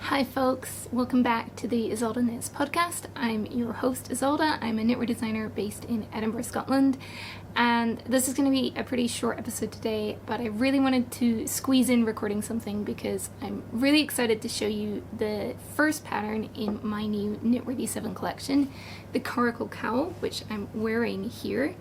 Hi folks, welcome back to the Ysolda Knits podcast. I'm your host Ysolda. I'm a knitwear designer based in Edinburgh, Scotland, and this is going to be a pretty short episode today, but I really wanted to squeeze in recording something because I'm really excited to show you the first pattern in my new Knitworthy 7 collection, the Coracle Cowl, which I'm wearing here.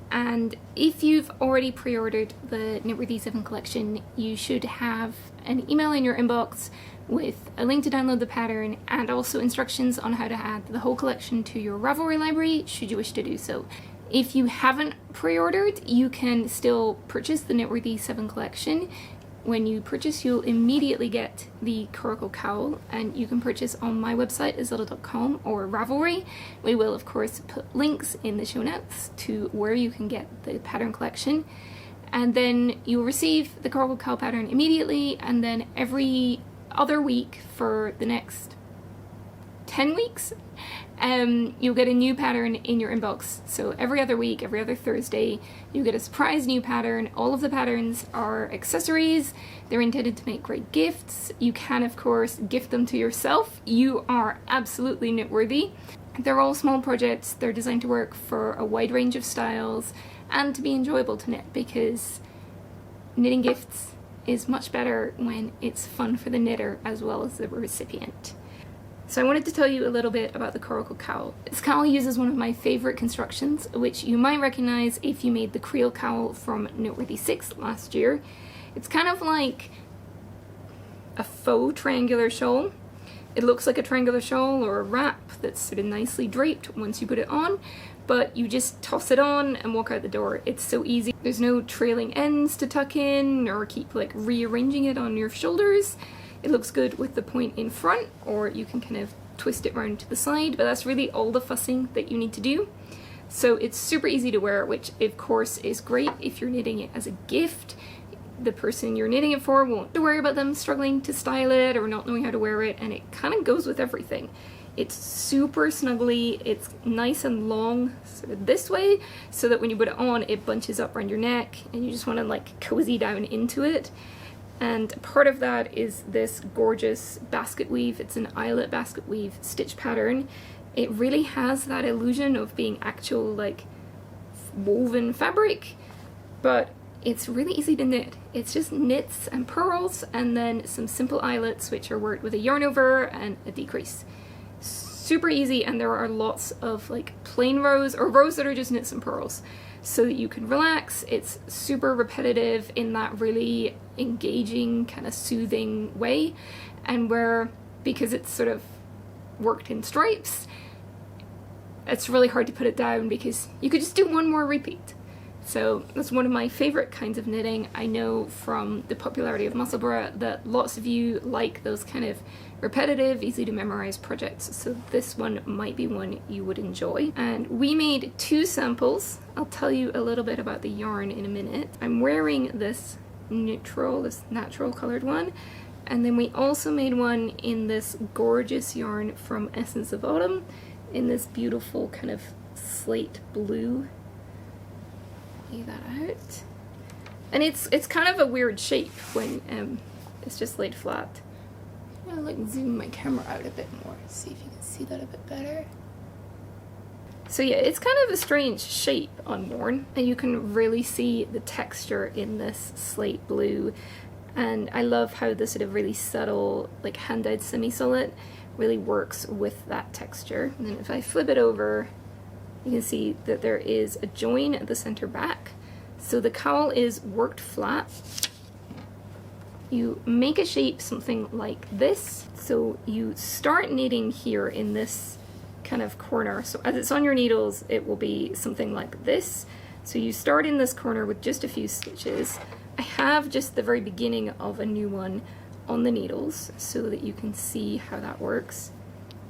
And if you've already pre-ordered the Knitworthy 7 collection, you should have an email in your inbox with a link to download the pattern and also instructions on how to add the whole collection to your Ravelry library should you wish to do so. If you haven't pre-ordered, you can still purchase the Knitworthy 7 collection. When you purchase, you'll immediately get the Coracle Cowl, and you can purchase on my website ysolda.com or Ravelry. We will of course put links in the show notes to where you can get the pattern collection. And then you'll receive the Coracle Cowl pattern immediately, and then every other week for the next 10 weeks you'll get a new pattern in your inbox. So every other week, every other Thursday, you get a surprise new pattern. All of the patterns are accessories. They're intended to make great gifts. You can of course gift them to yourself. You are absolutely knitworthy. They're all small projects. They're designed to work for a wide range of styles and to be enjoyable to knit, because knitting gifts is much better when it's fun for the knitter as well as the recipient. So I wanted to tell you a little bit about the Coracle Cowl. This cowl uses one of my favourite constructions, which you might recognise if you made the Coracle Cowl from Knitworthy 6 last year. It's kind of like a faux triangular shawl. It looks like a triangular shawl or a wrap that's sort of nicely draped once you put it on, but you just toss it on and walk out the door. It's so easy. There's no trailing ends to tuck in or keep like rearranging it on your shoulders. It looks good with the point in front, or you can kind of twist it around to the side, but that's really all the fussing that you need to do. So it's super easy to wear, which of course is great if you're knitting it as a gift. The person you're knitting it for won't have to worry about them struggling to style it or not knowing how to wear it, and it kind of goes with everything. It's super snuggly, it's nice and long, sort of this way, so that when you put it on, it bunches up around your neck and you just want to like cozy down into it. And part of that is this gorgeous basket weave. It's an eyelet basket weave stitch pattern. It really has that illusion of being actual like woven fabric, but it's really easy to knit. It's just knits and purls and then some simple eyelets which are worked with a yarn over and a decrease. Super easy, and there are lots of like plain rows or rows that are just knits and purls so that you can relax. It's super repetitive in that really engaging kind of soothing way, and where because it's sort of worked in stripes, it's really hard to put it down because you could just do one more repeat. So that's one of my favourite kinds of knitting. I know from the popularity of Musselburgh that lots of you like those kind of repetitive, easy to memorize projects, so this one might be one you would enjoy. And we made 2 samples. I'll tell you a little bit about the yarn in a minute. I'm wearing this natural coloured one, and then we also made one in this gorgeous yarn from Essence of Autumn in this beautiful kind of slate blue. Lay that out. And it's kind of a weird shape when it's just laid flat. I'll like zoom my camera out a bit more, see if you can see that a bit better. So yeah, it's kind of a strange shape unworn, and you can really see the texture in this slate blue. And I love how the sort of really subtle, like hand-dyed semi-solid really works with that texture. And then if I flip it over, you can see that there is a join at the center back. So the cowl is worked flat. You make a shape something like this. So you start knitting here in this kind of corner. So as it's on your needles, it will be something like this. So you start in this corner with just a few stitches. I have just the very beginning of a new one on the needles so that you can see how that works.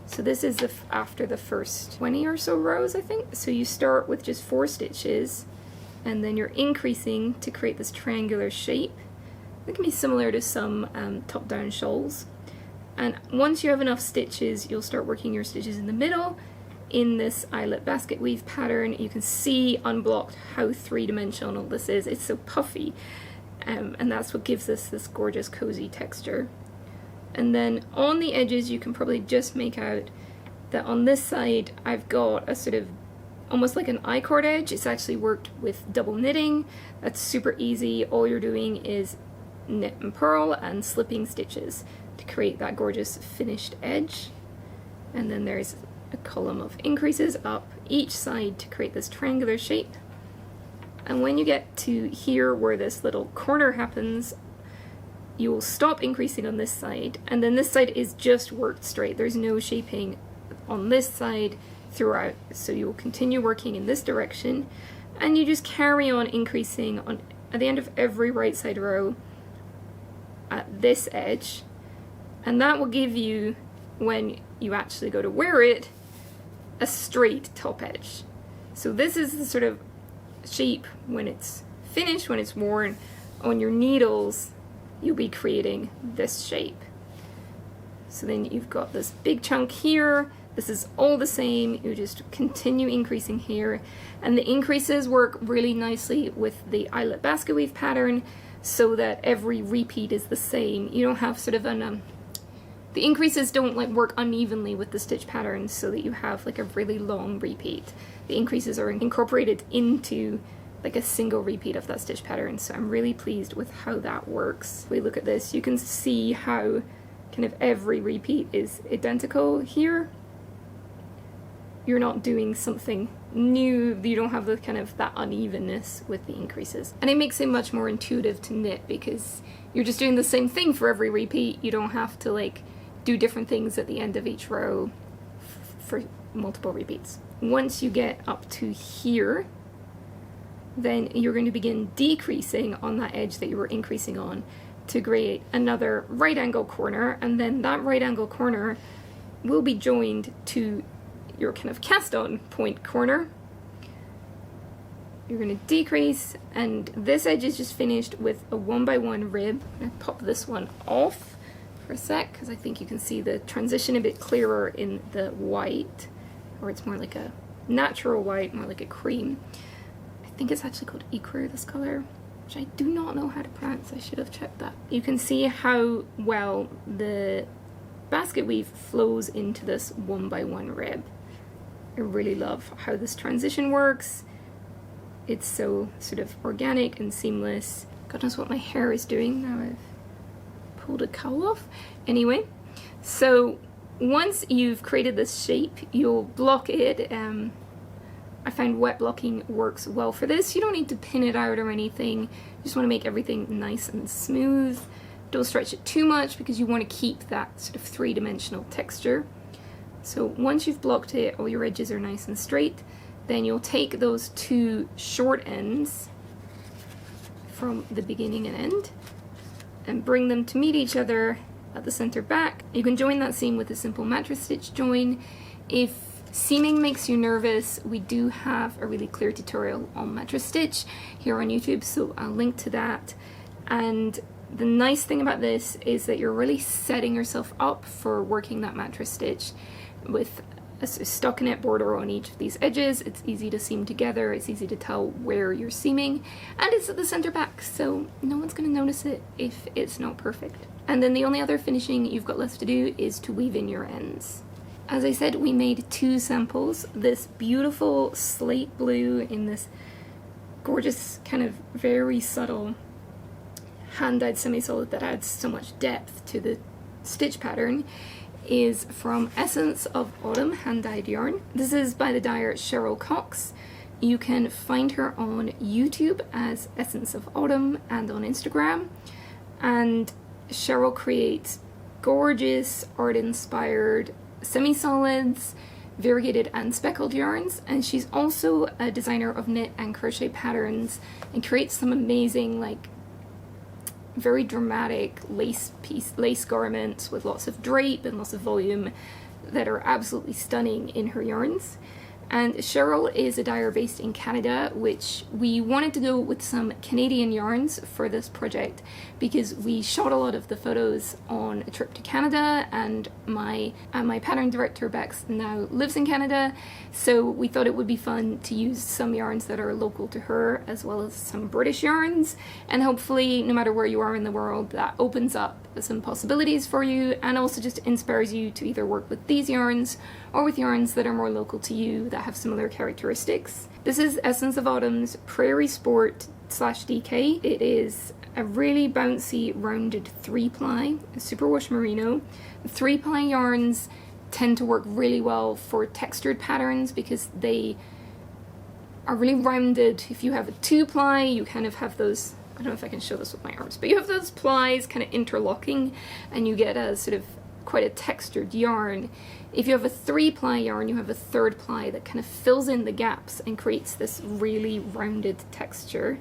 So this is after the first 20 or so rows, I think. So you start with just 4 stitches, and then you're increasing to create this triangular shape. It can be similar to some top-down shawls. And once you have enough stitches, you'll start working your stitches in the middle in this eyelet basket weave pattern. You can see unblocked how 3-dimensional this is. It's so puffy, and that's what gives us this gorgeous cozy texture. And then on the edges you can probably just make out that on this side I've got a sort of almost like an I-cord edge. It's actually worked with double knitting. That's super easy. All you're doing is knit and purl and slipping stitches to create that gorgeous finished edge. And then there's a column of increases up each side to create this triangular shape. And when you get to here where this little corner happens, you will stop increasing on this side, and then this side is just worked straight. There's no shaping on this side throughout, so you will continue working in this direction, and you just carry on increasing on at the end of every right side row at this edge, and that will give you, when you actually go to wear it, a straight top edge. So this is the sort of shape when it's finished, when it's worn on your needles. You'll be creating this shape. So then you've got this big chunk here. This is all the same. You just continue increasing here, and the increases work really nicely with the eyelet basket weave pattern, so that every repeat is the same. You don't have sort of an the increases don't like work unevenly with the stitch pattern, so that you have like a really long repeat. The increases are incorporated into like a single repeat of that stitch pattern, so I'm really pleased with how that works. If we look at this, you can see how kind of every repeat is identical here. You're not doing something new, you don't have the kind of that unevenness with the increases. And it makes it much more intuitive to knit because you're just doing the same thing for every repeat. You don't have to like do different things at the end of each row for multiple repeats. Once you get up to here, then you're going to begin decreasing on that edge that you were increasing on to create another right angle corner, and then that right angle corner will be joined to your kind of cast on point corner. You're going to decrease, and this edge is just finished with a 1x1 rib. I'm going to pop this one off for a sec because I think you can see the transition a bit clearer in the white, or it's more like a natural white, more like a cream. I think it's actually called Ecru, this color, which I do not know how to pronounce. I should have checked that. You can see how well the basket weave flows into this 1x1 rib. I really love how this transition works. It's so sort of organic and seamless. God knows what my hair is doing now I've pulled a cowl off. Anyway, so once you've created this shape, you'll block it. I find wet blocking works well for this. You don't need to pin it out or anything. You just want to make everything nice and smooth. Don't stretch it too much because you want to keep that sort of three-dimensional texture. So once you've blocked it, all your edges are nice and straight, then you'll take those two short ends from the beginning and end and bring them to meet each other at the center back. You can join that seam with a simple mattress stitch join. If seaming makes you nervous, we do have a really clear tutorial on mattress stitch here on YouTube, so I'll link to that. And the nice thing about this is that you're really setting yourself up for working that mattress stitch with a stockinette border on each of these edges. It's easy to seam together, it's easy to tell where you're seaming, and it's at the center back, so no one's going to notice it if it's not perfect. And then the only other finishing you've got left to do is to weave in your ends. As I said, we made two samples, this beautiful slate blue in this gorgeous kind of very subtle hand-dyed semi-solid that adds so much depth to the stitch pattern, is from Essence of Autumn hand-dyed yarn. This is by the dyer Cheryl Cox. You can find her on YouTube as Essence of Autumn and on Instagram. And Cheryl creates gorgeous art-inspired semi-solids, variegated and speckled yarns, and she's also a designer of knit and crochet patterns and creates some amazing, like, very dramatic lace garments with lots of drape and lots of volume that are absolutely stunning in her yarns. And Cheryl is a dyer based in Canada, which we wanted to go with some Canadian yarns for this project because we shot a lot of the photos on a trip to Canada, and my pattern director Bex now lives in Canada, so we thought it would be fun to use some yarns that are local to her as well as some British yarns, and hopefully no matter where you are in the world that opens up some possibilities for you, and also just inspires you to either work with these yarns or with yarns that are more local to you that have similar characteristics. This is Essence of Autumn's Prairie Sport /DK. It is a really bouncy rounded 3-ply superwash merino. 3-ply yarns tend to work really well for textured patterns because they are really rounded. If you have a 2-ply, you kind of have those, I don't know if I can show this with my arms, but you have those plies kind of interlocking and you get a sort of quite a textured yarn. If you have a 3-ply yarn, you have a 3rd ply that kind of fills in the gaps and creates this really rounded texture.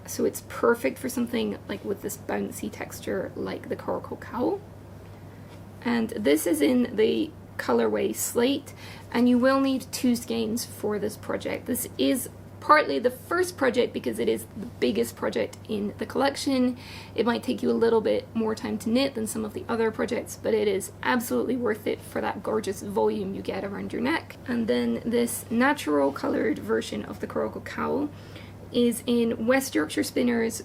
So it's perfect for something like with this bouncy texture like the Coracle Cowl. And this is in the colorway Slate, and you will need 2 skeins for this project. This is partly the first project because it is the biggest project in the collection. It might take you a little bit more time to knit than some of the other projects, but it is absolutely worth it for that gorgeous volume you get around your neck. And then this natural colored version of the Coracle Cowl is in West Yorkshire Spinners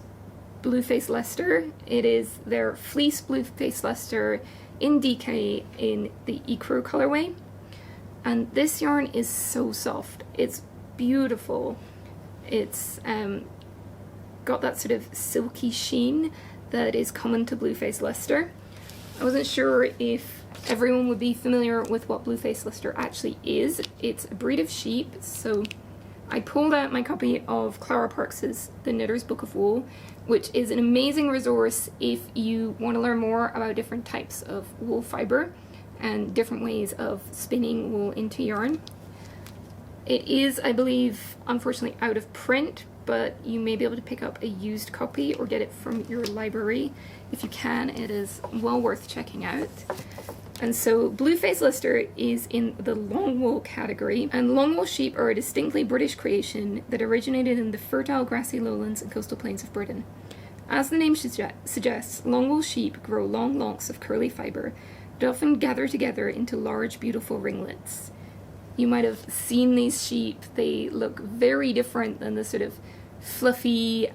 Blueface Leicester. It is their fleece Blueface Leicester in DK in the Ecru colorway. And this yarn is so soft. It's beautiful. It's got that sort of silky sheen that is common to Blueface Leicester. I wasn't sure if everyone would be familiar with what Blueface Leicester actually is. It's a breed of sheep, so I pulled out my copy of Clara Parks's The Knitter's Book of Wool, which is an amazing resource if you want to learn more about different types of wool fibre and different ways of spinning wool into yarn. It is, I believe, unfortunately out of print, but you may be able to pick up a used copy or get it from your library. If you can, it is well worth checking out. And so Blueface Leicester is in the long wool category, and long wool sheep are a distinctly British creation that originated in the fertile grassy lowlands and coastal plains of Britain. As the name suggests, long wool sheep grow long locks of curly fibre that often gather together into large, beautiful ringlets. You might have seen these sheep. They look very different than the sort of fluffy,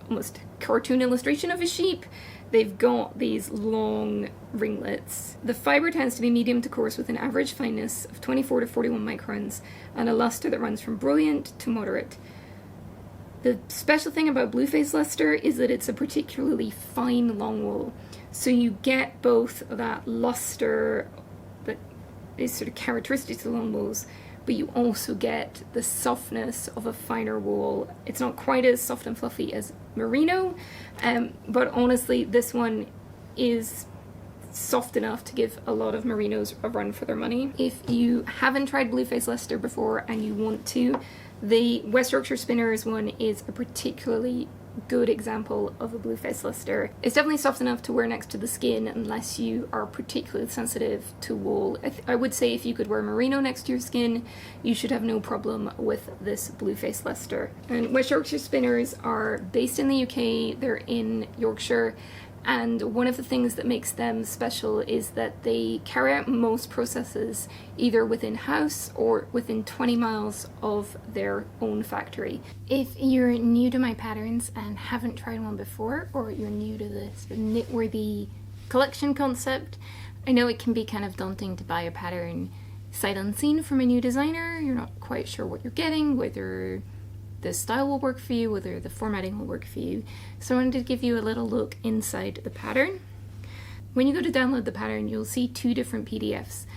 almost cartoon illustration of a sheep. They've got these long ringlets. The fibre tends to be medium to coarse with an average fineness of 24 to 41 microns and a luster that runs from brilliant to moderate. The special thing about Blueface Leicester is that it's a particularly fine long wool. So you get both that luster that is sort of characteristic to long wools, but you also get the softness of a finer wool. It's not quite as soft and fluffy as merino, but honestly this one is soft enough to give a lot of merinos a run for their money. If you haven't tried Blueface Leicester before and you want to, the West Yorkshire Spinners one is a particularly good example of a Blueface Leicester. It's definitely soft enough to wear next to the skin unless you are particularly sensitive to wool. I would say if you could wear merino next to your skin, you should have no problem with this Blueface Leicester. And West Yorkshire Spinners are based in the UK, they're in Yorkshire, and one of the things that makes them special is that they carry out most processes either within house or within 20 miles of their own factory. If you're new to my patterns and haven't tried one before, or you're new to this Knitworthy collection concept, I know it can be kind of daunting to buy a pattern sight unseen from a new designer. You're not quite sure what you're getting, whether the style will work for you, whether the formatting will work for you. So I wanted to give you a little look inside the pattern. When you go to download the pattern, you'll see 2 different PDFs.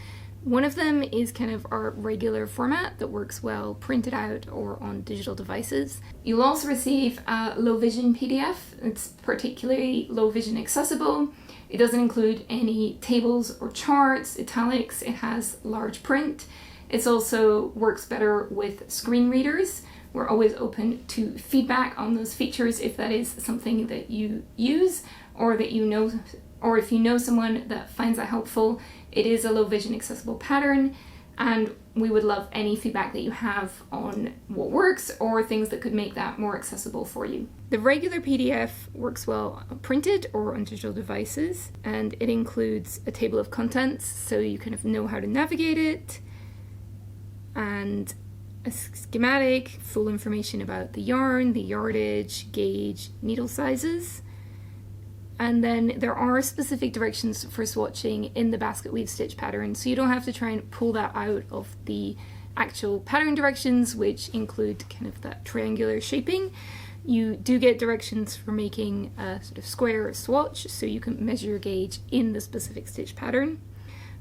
One of them is kind of our regular format that works well printed out or on digital devices. You'll also receive a low vision PDF. It's particularly low vision accessible. It doesn't include any tables or charts, italics. It has large print. It also works better with screen readers. We're always open to feedback on those features if that is something that you use or that you know, or if you know someone that finds that helpful. It is a low vision accessible pattern, and we would love any feedback that you have on what works or things that could make that more accessible for you. The regular PDF works well printed or on digital devices, and it includes a table of contents so you kind of know how to navigate it, and a schematic, full information about the yarn, the yardage, gauge, needle sizes, And then there are specific directions for swatching in the basket weave stitch pattern, so you don't have to try and pull that out of the actual pattern directions, which include kind of that triangular shaping. You do get directions for making a sort of square swatch, so you can measure your gauge in the specific stitch pattern.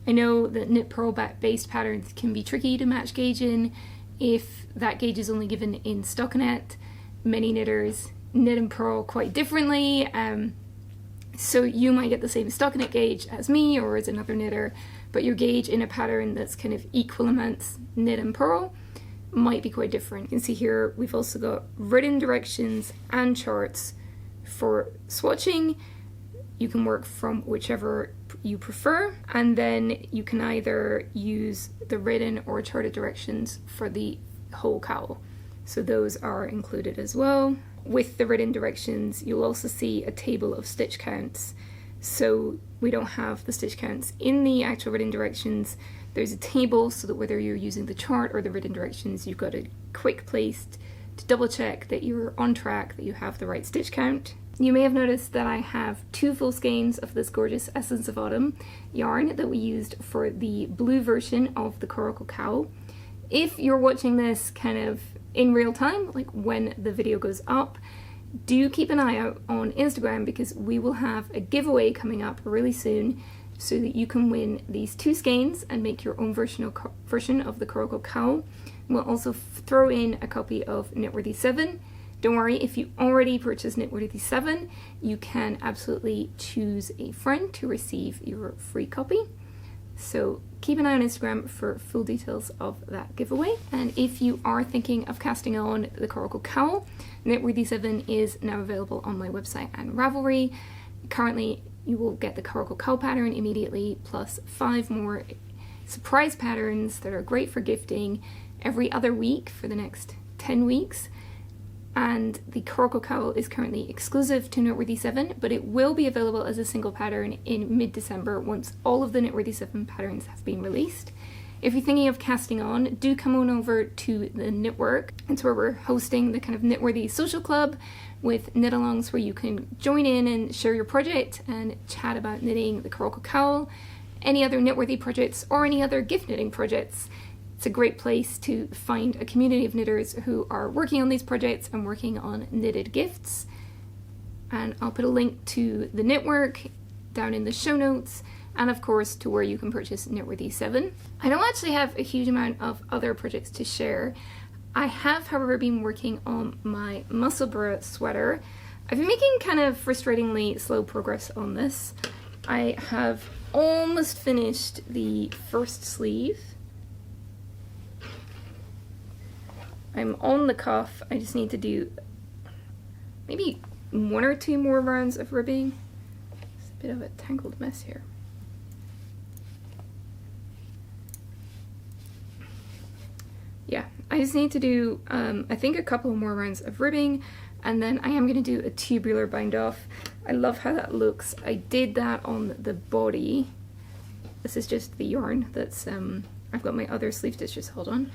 I know that knit purl based patterns can be tricky to match gauge in if that gauge is only given in stockinette. Many knitters knit and purl quite differently, so you might get the same stockinette gauge as me or as another knitter, but your gauge in a pattern that's kind of equal amounts knit and purl might be quite different. You can see here we've also got written directions and charts for swatching. You can work from whichever you prefer, and then you can either use the written or charted directions for the whole cowl. So those are included as well. With the written directions, you'll also see a table of stitch counts. So we don't have the stitch counts in the actual written directions. There's a table so that whether you're using the chart or the written directions, you've got a quick place to double check that you're on track, that you have the right stitch count. You may have noticed that I have 2 full skeins of this gorgeous Essence of Autumn yarn that we used for the blue version of the Coracle Cowl. If you're watching this kind of in real time, like when the video goes up, do keep an eye out on Instagram, because we will have a giveaway coming up really soon so that you can win these 2 skeins and make your own version of the Coracle Cowl. We'll also throw in a copy of Knitworthy 7. Don't worry, if you already purchased Knitworthy 7, you can absolutely choose a friend to receive your free copy. So keep an eye on Instagram for full details of that giveaway. And if you are thinking of casting on the Coracle Cowl, Knitworthy 7 is now available on my website and Ravelry. Currently, you will get the Coracle Cowl pattern immediately, plus 5 more surprise patterns that are great for gifting every other week for the next 10 weeks. And the Coracle Cowl is currently exclusive to Knitworthy 7, but it will be available as a single pattern in mid-December once all of the Knitworthy 7 patterns have been released. If you're thinking of casting on, do come on over to the Knitwork. It's where we're hosting the kind of Knitworthy social club with knit-alongs where you can join in and share your project and chat about knitting the Coracle Cowl, any other Knitworthy projects, or any other gift knitting projects. It's a great place to find a community of knitters who are working on these projects and working on knitted gifts. And I'll put a link to the Knitwork down in the show notes, and of course to where you can purchase Knitworthy 7. I don't actually have a huge amount of other projects to share. I have, however, been working on my Musselburgh sweater. I've been making kind of frustratingly slow progress on this. I have almost finished the first sleeve. I'm on the cuff. I just need to do maybe 1 or 2 more rounds of ribbing. It's a bit of a tangled mess here. Yeah, I just need to do, I think a couple more rounds of ribbing, and then I am going to do a tubular bind off. I love how that looks. I did that on the body. This is just the yarn that's, I've got my other sleeve stitches held on.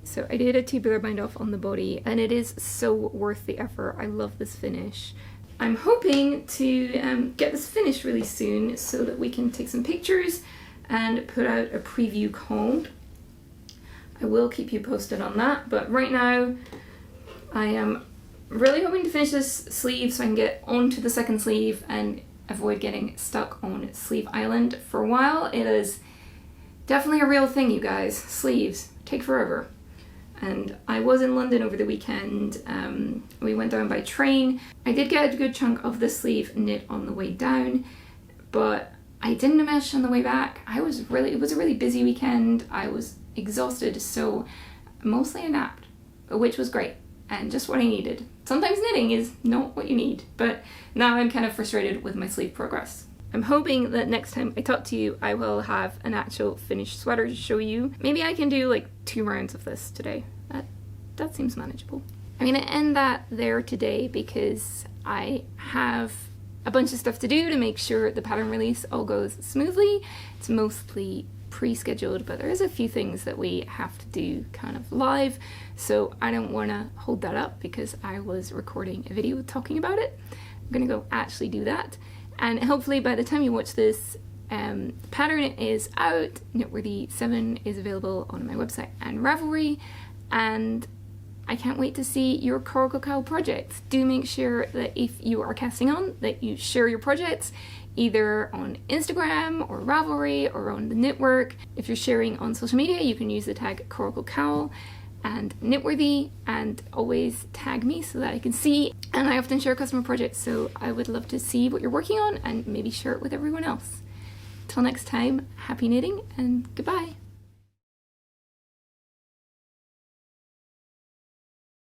So I did a tubular bind off on the body, and it is so worth the effort. I love this finish. I'm hoping to get this finished really soon so that we can take some pictures and put out a preview haul. I will keep you posted on that, but right now I am really hoping to finish this sleeve so I can get onto the second sleeve and avoid getting stuck on Sleeve Island for a while. It is definitely a real thing, you guys. Sleeves take forever. And I was in London over the weekend. We went down by train. I did get a good chunk of the sleeve knit on the way down, but I didn't mesh on the way back. It was a really busy weekend. I was exhausted, so mostly I napped, which was great and just what I needed. Sometimes knitting is not what you need, but now I'm kind of frustrated with my sleeve progress. I'm hoping that next time I talk to you, I will have an actual finished sweater to show you. Maybe I can do like 2 rounds of this today. That seems manageable. I'm gonna end that there today because I have a bunch of stuff to do to make sure the pattern release all goes smoothly. It's mostly pre-scheduled, but there is a few things that we have to do kind of live, so I don't want to hold that up because I was recording a video talking about it. I'm gonna go actually do that. And hopefully by the time you watch this, the pattern is out. Knitworthy 7 is available on my website and Ravelry, and I can't wait to see your Coracle Cowl projects. Do make sure that if you are casting on, that you share your projects either on Instagram or Ravelry or on the Knitwork. If you're sharing on social media, you can use the tag Coracle Cowl and Knitworthy, and always tag me so that I can see. And I often share customer projects, so I would love to see what you're working on and maybe share it with everyone else. Till next time, happy knitting and goodbye.